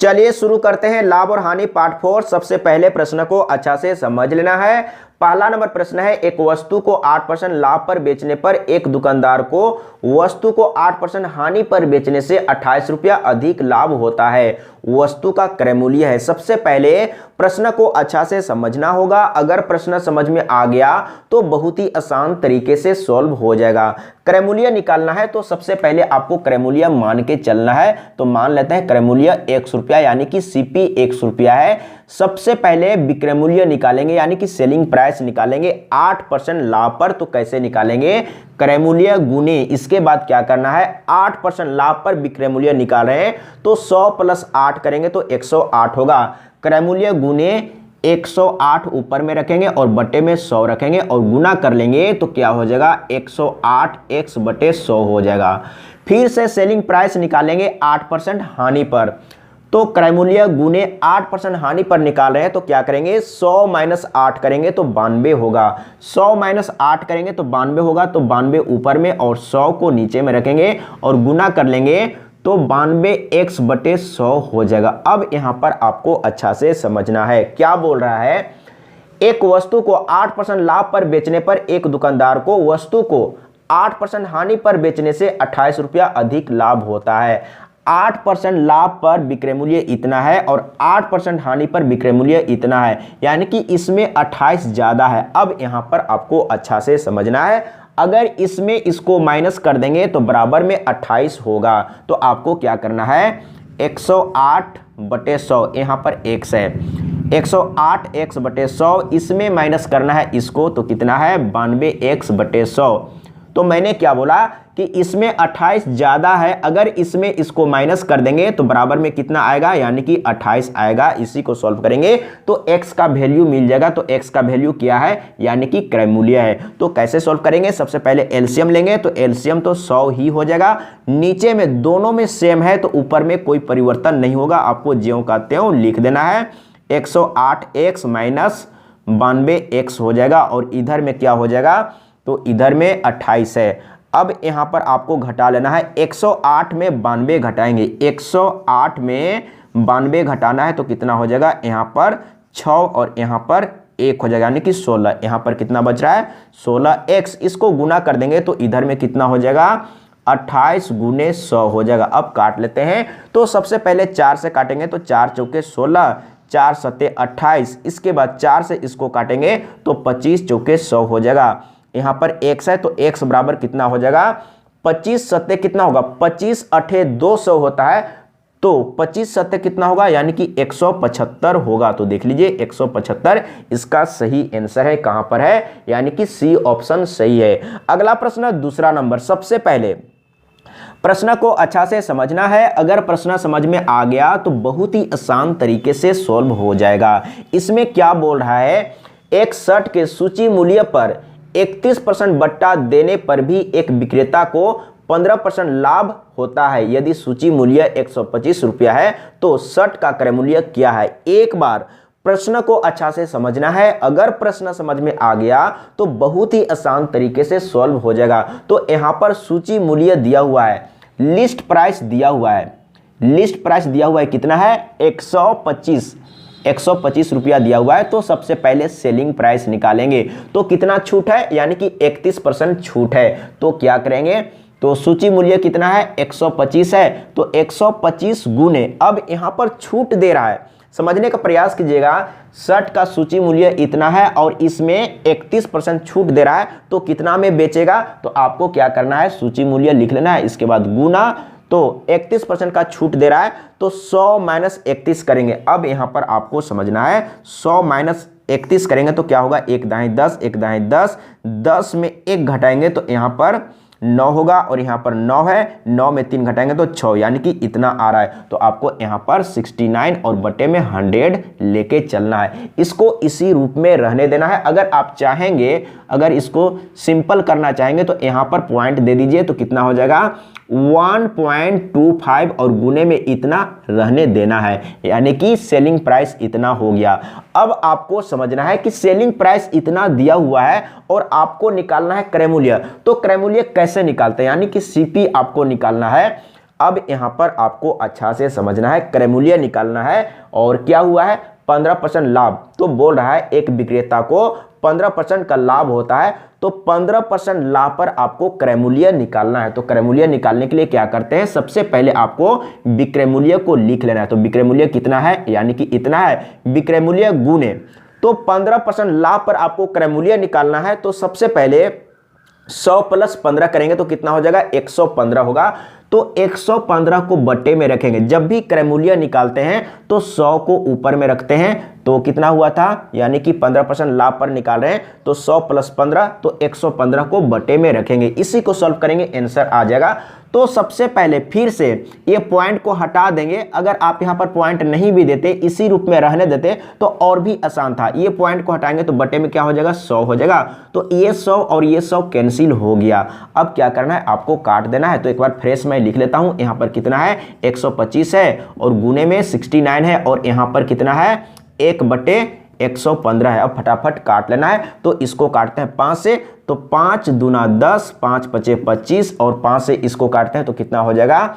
चलिए शुरू करते हैं लाभ और हानि पार्ट 4। सबसे पहले प्रश्न को अच्छा से समझ लेना है। पहला नंबर प्रश्न है, एक वस्तु को 8% लाभ पर बेचने पर एक दुकानदार को वस्तु को 8% हानि पर बेचने से 28 रुपया अधिक लाभ होता है। वस्तु का क्रय मूल्य है। सबसे पहले प्रश्न को अच्छा से समझना होगा। अगर प्रश्न समझ में आ गया तो बहुत ही आसान तरीके से सॉल्व हो जाएगा। क्रय मूल्य निकालना है तो सबसे पहले आपको क्रय मूल्य मान के चलना है। तो मान लेते हैं क्रय मूल्य 100 रुपया यानी कि सीपी 100 रुपया है। सबसे पहले विक्रय मूल्य निकालेंगे यानी कि सेलिंग प्राइस निकालेंगे 8% लाभ पर। तो कैसे निकालेंगे? क्रय मूल्य गुने, इसके बाद क्या करना है, 8% लाभ पर विक्रय मूल्य निकाल रहे हैं तो 100 प्लस 8 करेंगे तो 108 होगा। क्रय मूल्य गुने 108 ऊपर में रखेंगे और बटे में 100 रखेंगे और गुना कर लेंगे तो क्या हो जाएगा, 108 x बटे 100 हो जाएगा। फिर से सेलिंग प्राइस निकालेंगे 8% हानि पर। तो क्रय मूल्य गुने 8% हानि पर निकाल रहे हैं तो क्या करेंगे, 100 माइनस 8 करेंगे तो 92 होगा। 100 माइनस 8 करेंगे तो 92 होगा। तो 92 ऊपर में और 100 को नीचे में रखेंगे और गुना कर लेंगे तो 92 x बटे 100 हो जाएगा। अब यहां पर आपको अच्छा से समझना है, क्या बोल रहा है, एक वस्तु को 8% लाभ पर बेचने पर एक दुकानदार को वस्तु को 8% हानि पर बेचने से 28 रुपया अधिक लाभ होता है। 8% लाभ पर विक्रय मूल्य इतना है और 8% हानि पर विक्रय मूल्य इतना है, यानी कि इसमें 28 ज्यादा है। अब यहां पर आपको अच्छा से समझना है, अगर इसमें इसको माइनस कर देंगे तो बराबर में 28 होगा। तो आपको क्या करना है, 108 बटे 100, यहां पर x है, 108 x बटे 100, इसमें माइनस करना है इसको तो कितना है, 92 x बटे 100। तो मैंने क्या बोला कि इसमें 28 ज्यादा है, अगर इसमें इसको माइनस कर देंगे तो बराबर में कितना आएगा, यानी कि 28 आएगा। इसी को सॉल्व करेंगे तो x का वैल्यू मिल जाएगा। तो x का वैल्यू क्या है, यानी कि क्रय मूल्य है। तो कैसे सॉल्व करेंगे, सबसे पहले एलसीएम लेंगे तो एलसीएम तो 100 ही हो जाएगा। नीचे में दोनों में सेम है तो ऊपर में कोई परिवर्तन नहीं होगा, आपको ज्यों का त्यों लिख देना है। 108x माइनस 92x हो जाएगा और इधर में क्या हो जाएगा, तो इधर में 28 है। अब यहां पर आपको घटा लेना है, 108 में 92 घटाएंगे, 108 में 92 घटाना है तो कितना हो जाएगा, यहां पर 6 और यहां पर 1 हो जाएगा, यानी कि 16। यहां पर कितना बच रहा है, 16x। इसको गुना कर देंगे तो इधर में कितना हो जाएगा, 28 गुने 100 हो जाएगा। अब काट लेते हैं तो सबसे पहले 4 से काटेंगे तो 4 चौके 16, 4 सत्ते 28, इसके बाद 4 से इसको काटेंगे तो 25 चौके 100 हो जाएगा। यहां पर x है तो x बराबर कितना हो जाएगा, 25 सत्ते कितना होगा, 25 अठे 200 होता है तो 25 सत्ते कितना होगा, यानी कि 175 होगा। तो देख लीजिए 175 इसका सही आंसर है। कहां पर है, यानी कि सी ऑप्शन सही है। अगला प्रश्न दूसरा नंबर। सबसे पहले प्रश्न को अच्छा से समझना है। अगर प्रश्न समझ में आ गया तो बहुत ही आसान तरीके से सॉल्व हो जाएगा। इसमें क्या बोल रहा है, एक शर्ट के सूची मूल्य पर 31% बट्टा देने पर भी एक विक्रेता को 15% लाभ होता है। यदि सूची मूल्य 125 रुपया है तो शर्ट का क्रय मूल्य क्या है। एक बार प्रश्न को अच्छा से समझना है। अगर प्रश्न समझ में आ गया तो बहुत ही आसान तरीके से सॉल्व हो जाएगा। तो यहां पर सूची मूल्य दिया हुआ है, लिस्ट प्राइस दिया हुआ है, लिस्ट प्राइस दिया हुआ है कितना है, 125 रुपया दिया हुआ है। तो सबसे पहले सेलिंग प्राइस निकालेंगे तो कितना छूट है, यानी कि 31% छूट है। तो क्या करेंगे, तो सूची मूल्य कितना है, 125 है तो 125 गुने, अब यहां पर छूट दे रहा है, समझने का प्रयास कीजिएगा। शर्ट का सूची मूल्य इतना है और इसमें 31% छूट दे रहा है तो कितना में बेचेगा। तो आपको क्या करना है, सूची मूल्य लिख लेना है, इसके बाद गुना, तो 31% का छूट दे रहा है तो 100 माइनस 31 करेंगे। अब यहां पर आपको समझना है, 100 माइनस 31 करेंगे तो क्या होगा, 1 दाएं 10, 1 दाएं 10, 10 में 1 घटाएंगे तो यहां पर 9 होगा और यहां पर 9 है, 9 में 3 घटाएंगे तो 6, यानी कि इतना आ रहा है। तो आपको यहां पर 69 और बटे में 100 लेके चलना है। इसको इसी रूप में रहने देना है। अगर आप चाहेंगे, अगर इसको सिंपल करना चाहेंगे तो यहां पर पॉइंट दे दीजिए तो कितना हो जाएगा, 1.25 और गुने में इतना रहने देना है, यानी कि सेलिंग प्राइस इतना हो गया। अब आपको समझना है कि सेलिंग प्राइस इतना दिया हुआ है और आपको निकालना है क्रय मूल्य। तो क्रय मूल्य कैसे निकालते हैं, यानी कि सीपी आपको निकालना है। अब यहां पर आपको अच्छा से समझना है, क्रय मूल्य निकालना है। और क्या हुआ है, 15% लाभ। तो बोल रहा है एक विक्रेता को 15% का लाभ होता है, तो 15% लाभ पर आपको क्रय मूल्य निकालना है। तो क्रय मूल्य निकालने के लिए क्या करते हैं, सबसे पहले आपको विक्रय मूल्य को लिख लेना है। तो विक्रय मूल्य कितना है, यानी कि इतना है, विक्रय मूल्य गुने, तो 15% लाभ पर आपको क्रय मूल्य निकालना है। तो सबसे पहले 100 + 15 करेंगे तो कितना हो जाएगा, 115 होगा। तो 115 को बट्टे में रखेंगे। जब भी क्रय मूल्य निकालते हैं तो 100 को ऊपर में रखते हैं। तो कितना हुआ था, यानी कि 15% लाभ पर निकाल रहे हैं, तो 100 + 15, तो 115 को बट्टे में रखेंगे। इसी को सॉल्व करेंगे, आंसर आ जाएगा। तो सबसे पहले फिर से ये पॉइंट को हटा देंगे। अगर आप यहां पर पॉइंट नहीं भी देते, इसी रूप में रहने देते तो और भी आसान था। ये पॉइंट को हटाएंगे तो बट्टे में क्या हो जाएगा, 100 हो जाएगा। तो ये 100 और ये 100 कैंसिल हो गया। अब क्या करना है, आपको काट देना है। तो एक बार फ्रेश मैं लिख लेता हूं। यहां पर कितना है, 125 है, और गुने में 69 है, और यहां पर कितना है, 1/115 है। अब फटाफट काट लेना है। तो इसको काटते हैं 5 से, तो 5 दूना 10, 5 पचे 25, और 5 से इसको काटते हैं तो कितना हो जाएगा,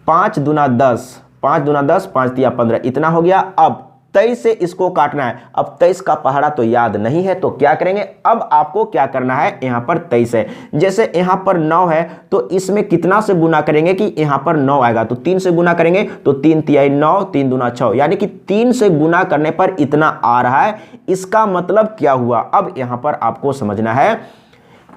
5 दूना 10, 5 दूना 10, 5 तिया 15, इतना हो गया। अब 23 से इसको काटना है। अब 23 का पहाड़ा तो याद नहीं है, तो क्या करेंगे, अब आपको क्या करना है, यहां पर 23 है, जैसे यहां पर 9 है, तो इसमें कितना से गुना करेंगे कि यहां पर 9 आएगा, तो 3 से गुना करेंगे, तो 3 तिहाई 9, 3 दूना 6, यानी कि 3 से गुना करने पर इतना आ रहा है। इसका मतलब क्या हुआ, अब यहां पर आपको समझना है,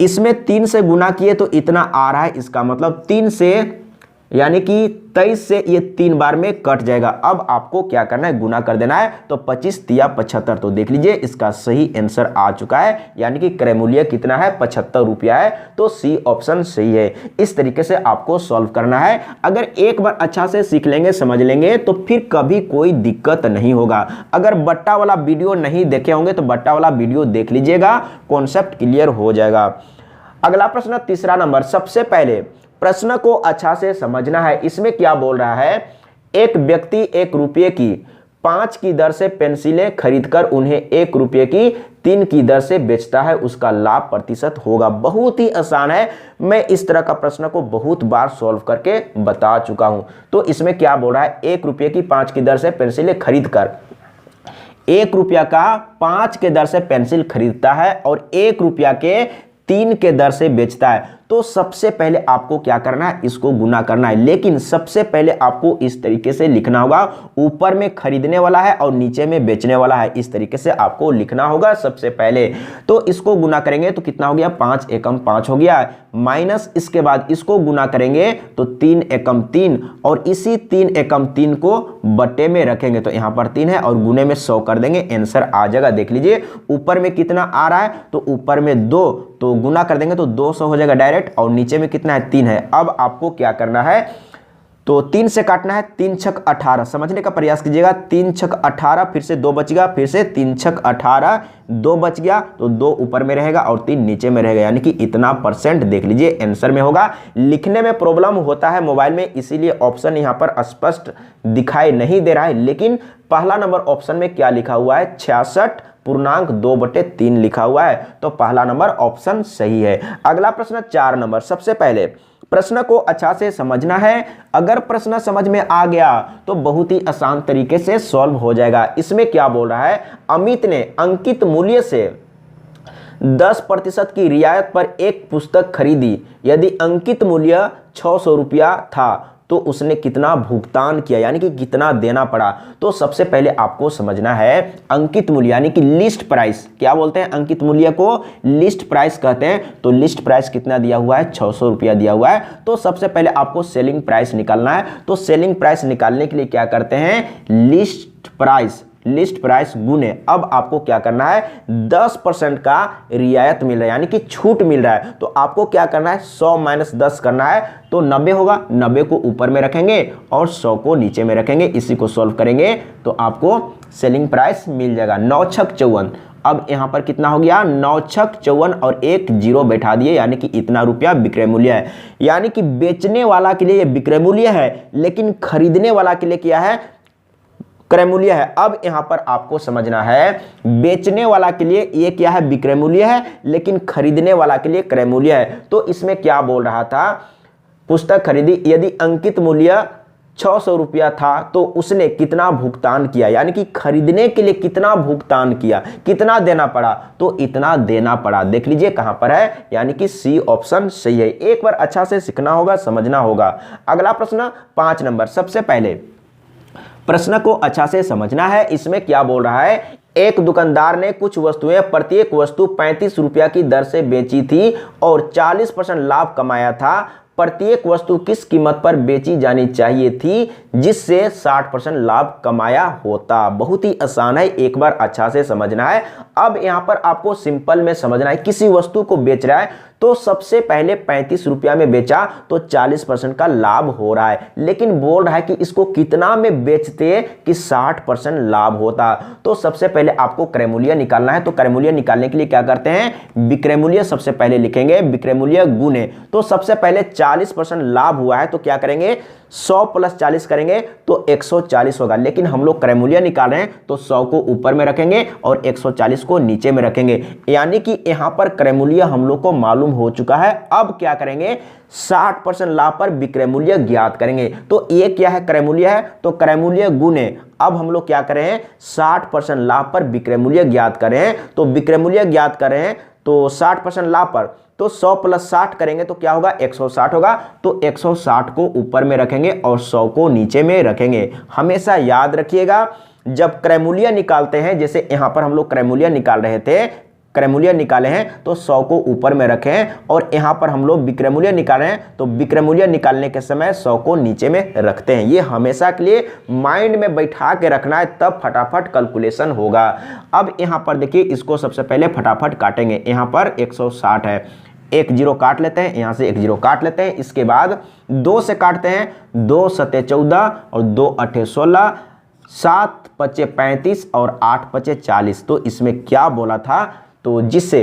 इसमें 3 से गुना किए तो इतना आ रहा है। इसका मतलब 3 से, यानी कि 23 से ये 3 बार में कट जाएगा। अब आपको क्या करना है, गुना कर देना है। तो 25 तिया 75, तो देख लीजिए इसका सही आंसर आ चुका है, यानी कि क्रय मूल्य कितना है, 75 रुपया है। तो सी ऑप्शन सही है। इस तरीके से आपको सॉल्व करना है। अगर एक बार अच्छा से सीख लेंगे, समझ लेंगे, तो फिर कभी कोई दिक्कत नहीं होगा। अगर बट्टा वाला वीडियो नहीं देखे होंगे तो बट्टा वाला वीडियो देख लीजिएगा, कॉन्सेप्ट क्लियर हो जाएगा। अगला प्रश्न, तीसरा नंबर। सबसे पहले प्रश्न को अच्छा से समझना है। इसमें क्या बोल रहा है, एक व्यक्ति 1 रुपये की 5 की दर से पेंसिलें खरीदकर उन्हें 1 रुपये की 3 की दर से बेचता है, उसका लाभ प्रतिशत होगा। बहुत ही आसान है, मैं इस तरह का प्रश्न को बहुत बार सॉल्व करके बता चुका हूं। तो इसमें क्या बोल रहा है, 1 रुपये की 5 की दर से पेंसिलें खरीदकर, 1 रुपया का 5 के दर से पेंसिल खरीदता है और 1 रुपया के 3 के दर से बेचता है। तो सबसे पहले आपको क्या करना है, इसको गुना करना है। लेकिन सबसे पहले आपको इस तरीके से लिखना होगा, ऊपर में खरीदने वाला है और नीचे में बेचने वाला है। इस तरीके से आपको लिखना होगा सबसे पहले। तो इसको गुना करेंगे तो कितना हो गया, 5 एकम 5 हो गया, माइनस इसके बाद इसको गुना करेंगे तो 3 एकम 3, और इसी 3 एकम 3 को बट्टे में रखेंगे। तो यहां पर 3 है और गुने में 100 कर देंगे, आंसर आ जाएगा। देख लीजिए ऊपर में कितना आ रहा है, तो ऊपर में 2, तो गुना कर देंगे तो 200 हो जाएगा डायरेक्ट, और नीचे में कितना है, 3 है। अब आपको क्या करना है, तो 3 से काटना है, 3 छक 18, समझने का प्रयास कीजिएगा। 3 छक 18, फिर से 2 बच गया, फिर से 3 छक 18, 2 बच गया, तो 2 ऊपर में रहेगा और 3 नीचे में रहेगा, यानी कि इतना परसेंट देख लीजिए आंसर में होगा। लिखने में प्रॉब्लम होता है मोबाइल में, इसीलिए ऑप्शन यहां पर स्पष्ट दिखाई नहीं दे रहा है। लेकिन पहला नंबर ऑप्शन में क्या लिखा हुआ है, 66.2/3 लिखा हुआ है। तो पहला नंबर ऑप्शन सही है। अगला प्रश्न 4 नंबर। सबसे पहले प्रश्न को अच्छा से समझना है। अगर प्रश्न समझ में आ गया तो बहुत ही आसान तरीके से सॉल्व हो जाएगा। इसमें क्या बोल रहा है, अमित ने अंकित मूल्य से 10% की रियायत पर एक पुस्तक खरीदी। यदि अंकित मूल्य 600 रुपया था तो उसने कितना भुगतान किया, यानी कि कितना देना पड़ा। तो सबसे पहले आपको समझना है, अंकित मूल्य यानी कि लिस्ट प्राइस, क्या बोलते हैं, अंकित मूल्य को लिस्ट प्राइस कहते हैं। तो लिस्ट प्राइस कितना दिया हुआ है, 600 रुपया दिया हुआ है। तो सबसे पहले आपको सेलिंग प्राइस निकालना है। तो सेलिंग प्राइस निकालने के लिए क्या करते हैं, लिस्ट प्राइस गुने, अब आपको क्या करना है, 10% का रियायत मिल रहा है, यानी कि छूट मिल रहा है। तो आपको क्या करना है, 100 - 10 करना है, तो 90 होगा। 90 को ऊपर में रखेंगे और 100 को नीचे में रखेंगे। इसी को सॉल्व करेंगे तो आपको सेलिंग प्राइस मिल जाएगा, 9 छक 54। अब यहां पर कितना हो गया, 9 छक 54 और एक 0 बैठा दिए, यानी कि इतना रुपया विक्रय मूल्य है। यानी कि बेचने वाला के लिए ये विक्रय मूल्य है, लेकिन खरीदने वाला के लिए क्या है, क्रय मूल्य है। अब यहां पर आपको समझना है, बेचने वाला के लिए ये क्या है, विक्रय मूल्य है, लेकिन खरीदने वाला के लिए क्रय मूल्य है। तो इसमें क्या बोल रहा था, पुस्तक खरीदी, यदि अंकित मूल्य 600 रुपया था तो उसने कितना भुगतान किया, यानी कि खरीदने के लिए कितना भुगतान किया, कितना देना पड़ा, तो इतना देना पड़ा। देख लीजिए कहां पर है, यानी कि सी ऑप्शन सही है। एक बार अच्छा से सीखना होगा, समझना होगा। अगला प्रश्न 5 नंबर, सबसे पहले प्रश्न को अच्छा से समझना है। इसमें क्या बोल रहा है, एक दुकानदार ने कुछ वस्तुएं प्रत्येक वस्तु 35 रुपया की दर से बेची थी और 40% लाभ कमाया था। प्रत्येक वस्तु किस कीमत पर बेची जानी चाहिए थी जिससे 60% लाभ कमाया होता। बहुत ही आसान है, एक बार अच्छा से समझना है। अब यहां पर आपको सिंपल में समझना है, किसी वस्तु को बेच रहा है तो सबसे पहले 35 रुपया में बेचा तो 40% का लाभ हो रहा है, लेकिन बोल रहा है कि इसको कितना में बेचते कि 60% लाभ होता। तो सबसे पहले आपको क्रय मूल्य निकालना है। तो क्रय मूल्य निकालने के लिए क्या करते हैं, विक्रय मूल्य सबसे पहले लिखेंगे, विक्रय मूल्य गुणे। तो सबसे पहले 40% लाभ हुआ है तो क्या करेंगे, 100 + 40 करेंगे तो 140 होगा, लेकिन हम लोग क्रय मूल्य निकाल रहे हैं तो 100 को ऊपर में रखेंगे और 140 को नीचे में रखेंगे, यानी कि यहां पर क्रय मूल्य हम लोग को मालूम हो चुका है। अब क्या करेंगे, 60% लाभ पर विक्रय मूल्य ज्ञात करेंगे। तो ये क्या है, क्रय मूल्य है, तो क्रय मूल्य गुणे। अब हम लोग क्या करें, 60% लाभ पर विक्रय मूल्य ज्ञात करें। तो विक्रय मूल्य ज्ञात करें तो 60% लाभ पर, तो 100 + 60 करेंगे तो क्या होगा, 160 होगा। तो 160 को ऊपर में रखेंगे और 100 को नीचे में रखेंगे। हमेशा याद रखिएगा, जब क्रय मूल्य निकालते हैं, जैसे यहां पर हम लोग क्रय मूल्य निकाल रहे थे, क्रय मूल्य निकाले हैं तो 100 को ऊपर में रखें, और यहां पर हम लोग विक्रय मूल्य निकाल रहे हैं तो विक्रय मूल्य निकालने के समय 100 को नीचे में रखते हैं। ये हमेशा के लिए माइंड में बैठा के रखना है, तब फटाफट कैलकुलेशन होगा। अब यहां पर देखिए, इसको सबसे पहले फटाफट काटेंगे। यहां पर 160 है, एक जीरो काट लेते हैं, यहां से एक जीरो काट लेते हैं। इसके बाद 2 से काटते हैं, 2 × 7 = 14 और 2 × 8 = 16, 7 × 5 = 35 और 8 × 5 = 40। तो इसमें क्या बोला था, तो जिससे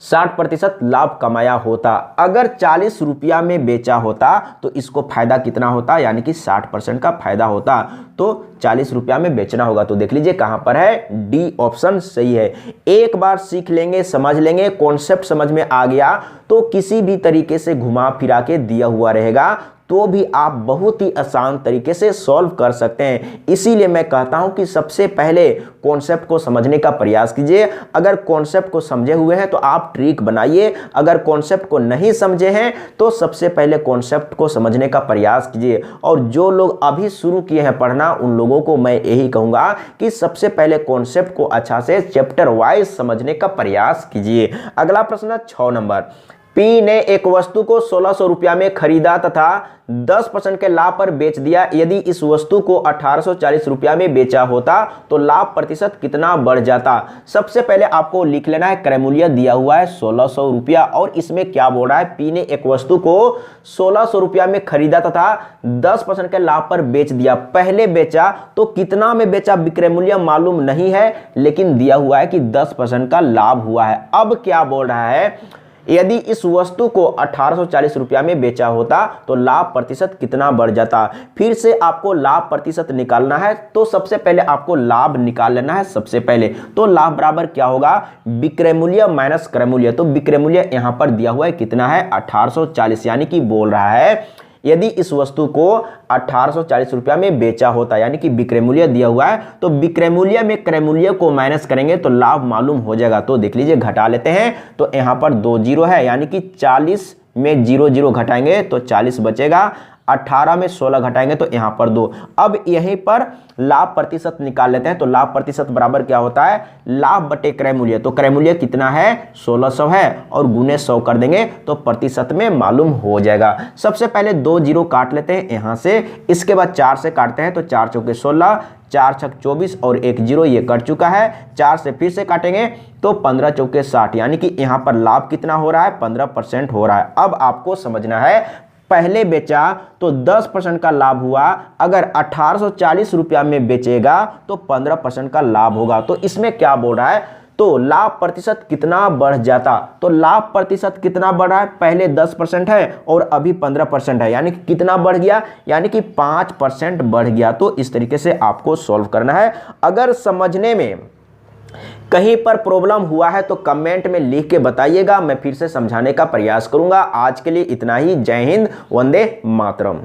60% लाभ कमाया होता। अगर 40 रुपया में बेचा होता तो इसको फायदा कितना होता, यानी कि 60% का फायदा होता। तो 40 रुपया में बेचना होगा। तो देख लीजिए कहां पर है, डी ऑप्शन सही है। एक बार सीख लेंगे, समझ लेंगे, कॉन्सेप्ट समझ में आ गया तो किसी भी तरीके से घुमा फिरा के दिया हुआ रहेगा तो भी आप बहुत ही आसान तरीके से सॉल्व कर सकते हैं। इसीलिए मैं कहता हूं कि सबसे पहले कॉन्सेप्ट को समझने का प्रयास कीजिए। अगर कॉन्सेप्ट को समझे हुए हैं तो आप ट्रिक बनाइए, अगर कॉन्सेप्ट को नहीं समझे हैं तो सबसे पहले कॉन्सेप्ट को समझने का प्रयास कीजिए। और जो लोग अभी शुरू किए हैं पढ़ना, उन लोगों को मैं यही कहूंगा कि सबसे पहले कॉन्सेप्ट को अच्छा से चैप्टर वाइज समझने का प्रयास कीजिए। अगला प्रश्न 6 नंबर, पी ने एक वस्तु को 1600 रुपया में खरीदा तथा 10% के लाभ पर बेच दिया। यदि इस वस्तु को 1840 रुपया में बेचा होता तो लाभ प्रतिशत कितना बढ़ जाता। सबसे पहले आपको लिख लेना है, क्रय मूल्य दिया हुआ है 1600 रुपया, और इसमें क्या बोल रहा है, पी ने एक वस्तु को 1600 रुपया में खरीदा तथा 10% के लाभ पर बेच दिया। पहले बेचा तो कितना में बेचा, विक्रय मूल्य मालूम नहीं है, लेकिन दिया हुआ है कि 10% का लाभ हुआ है। अब क्या बोल रहा है, यदि इस वस्तु को 1840 रुपया में बेचा होता तो लाभ प्रतिशत कितना बढ़ जाता। फिर से आपको लाभ प्रतिशत निकालना है, तो सबसे पहले आपको लाभ निकाल लेना है। सबसे पहले तो लाभ बराबर क्या होगा, विक्रय मूल्य माइनस क्रय मूल्य। तो विक्रय मूल्य यहां पर दिया हुआ है कितना है, 1840, यानी कि बोल रहा है यदि इस वस्तु को 1840 रुपया में बेचा होता, यानी कि विक्रय मूल्य दिया हुआ है, तो विक्रय मूल्य में क्रय मूल्य को माइनस करेंगे तो लाभ मालूम हो जाएगा। तो देख लीजिए, घटा लेते हैं, तो यहां पर 2 जीरो है, यानी कि 40 में 0 0 घटाएंगे तो 40 बचेगा, 18 में 16 घटाएंगे तो यहां पर 2। अब यहीं पर लाभ प्रतिशत निकाल लेते हैं, तो लाभ प्रतिशत बराबर क्या होता है, लाभ बटे क्रय मूल्य। तो क्रय मूल्य कितना है, 1600 है, और गुने 100 कर देंगे तो प्रतिशत में मालूम हो जाएगा। सबसे पहले 2 जीरो काट लेते हैं यहां से, इसके बाद 4 से काटते हैं, तो 4 चौके 16, 4 छक 24 और 1 जीरो ये कट चुका है। 4 से फिर से काटेंगे तो 15 चौके 60, यानी कि यहां पर लाभ कितना हो रहा है, 15% हो रहा है। अब आपको समझना है, पहले बेचा तो 10% का लाभ हुआ, अगर 1840 रुपया में बेचेगा तो 15% का लाभ होगा। तो इसमें क्या बोल रहा है, तो लाभ प्रतिशत कितना बढ़ जाता। तो लाभ प्रतिशत कितना बढ़ रहा है, पहले 10% है और अभी 15% है, यानी कि कितना बढ़ गया, यानी कि 5% बढ़ गया। तो इस तरीके से आपको सॉल्व करना है। अगर समझने में कहीं पर प्रॉब्लम हुआ है तो कमेंट में लिख के बताइएगा, मैं फिर से समझाने का प्रयास करूंगा। आज के लिए इतना ही। जय हिंद, वंदे मातरम।